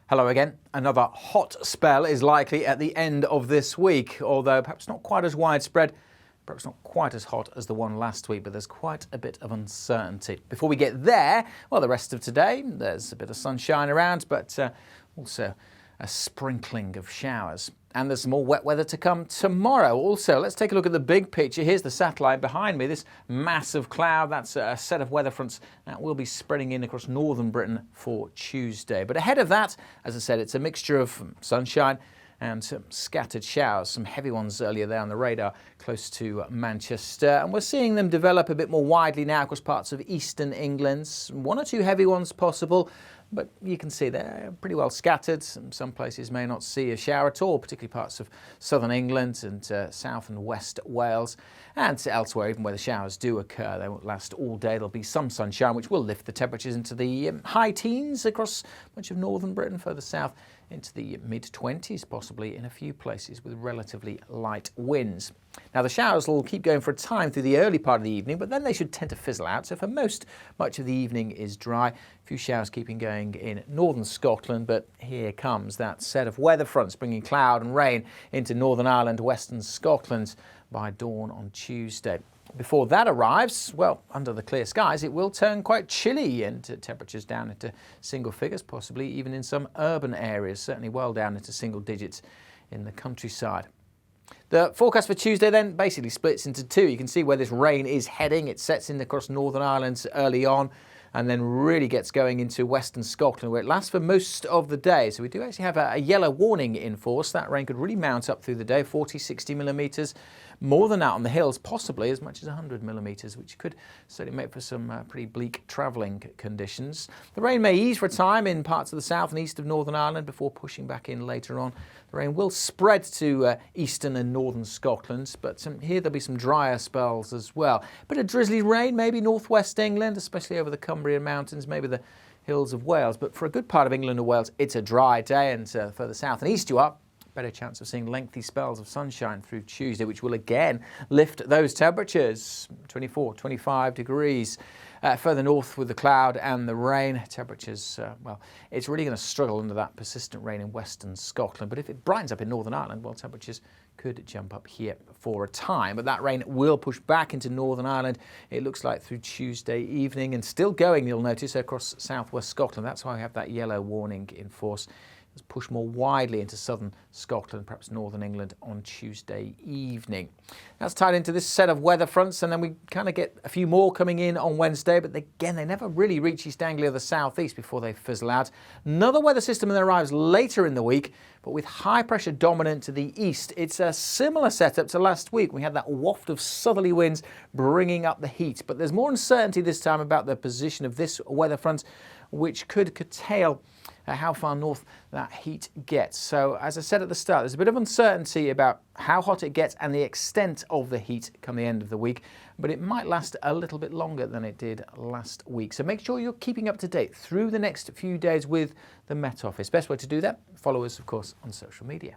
Hello again. Another hot spell is likely at the end of this week, although perhaps not quite as widespread, perhaps not quite as hot as the one last week, but there's quite a bit of uncertainty. Before we get there, well, the rest of today, there's a bit of sunshine around, but also a sprinkling of showers. And there's more wet weather to come tomorrow. Also, let's take a look at the big picture. Here's the satellite behind me, this massive cloud. That's a set of weather fronts that will be spreading in across northern Britain for Tuesday. But ahead of that, as I said, it's a mixture of sunshine and some scattered showers, some heavy ones earlier there on the radar close to Manchester. And we're seeing them develop a bit more widely now across parts of eastern England. One or two heavy ones possible, but you can see they're pretty well scattered. Some places may not see a shower at all, particularly parts of southern England and south and west Wales. And elsewhere, even where the showers do occur, they won't last all day. There'll be some sunshine, which will lift the temperatures into the high teens across much of northern Britain, further south into the mid-20s, possibly in a few places with relatively light winds. Now, the showers will keep going for a time through the early part of the evening, but then they should tend to fizzle out. So for most, much of the evening is dry. A few showers keeping going in northern Scotland, but here comes that set of weather fronts bringing cloud and rain into Northern Ireland, western Scotland by dawn on Tuesday. Before that arrives, well, under the clear skies, it will turn quite chilly and temperatures down into single figures, possibly even in some urban areas, certainly well down into single digits in the countryside. The forecast for Tuesday then basically splits into two. You can see where this rain is heading. It sets in across Northern Ireland early on and then really gets going into western Scotland, where it lasts for most of the day. So we do actually have a yellow warning in force. That rain could really mount up through the day, 40, 60 millimetres. More than that on the hills, possibly as much as 100 millimetres, which could certainly make for some pretty bleak travelling conditions. The rain may ease for a time in parts of the south and east of Northern Ireland before pushing back in later on. The rain will spread to eastern and northern Scotland, but here there'll be some drier spells as well. Bit of drizzly rain, maybe northwest England, especially over the Cumbrian mountains, maybe the hills of Wales. But for a good part of England and Wales, it's a dry day, and further south and east you are, better chance of seeing lengthy spells of sunshine through Tuesday, which will again lift those temperatures, 24, 25 degrees. Further north with the cloud and the rain, temperatures, well, it's really going to struggle under that persistent rain in western Scotland. But if it brightens up in Northern Ireland, well, temperatures could jump up here for a time. But that rain will push back into Northern Ireland, it looks like, through Tuesday evening, and still going, you'll notice, across southwest Scotland. That's why we have that yellow warning in force. It's pushed more widely into southern Scotland, perhaps northern England on Tuesday evening. That's tied into this set of weather fronts, and then we kind of get a few more coming in on Wednesday, but again, they never really reach East Anglia or the southeast before they fizzle out. Another weather system that arrives later in the week, but with high pressure dominant to the east. It's a similar setup to last week. We had that waft of southerly winds bringing up the heat, but there's more uncertainty this time about the position of this weather front, which could curtail how far north that heat gets. So as I said at the start, there's a bit of uncertainty about how hot it gets and the extent of the heat come the end of the week, but it might last a little bit longer than it did last week. So make sure you're keeping up to date through the next few days with the Met Office. Best way to do that, follow us, of course, on social media.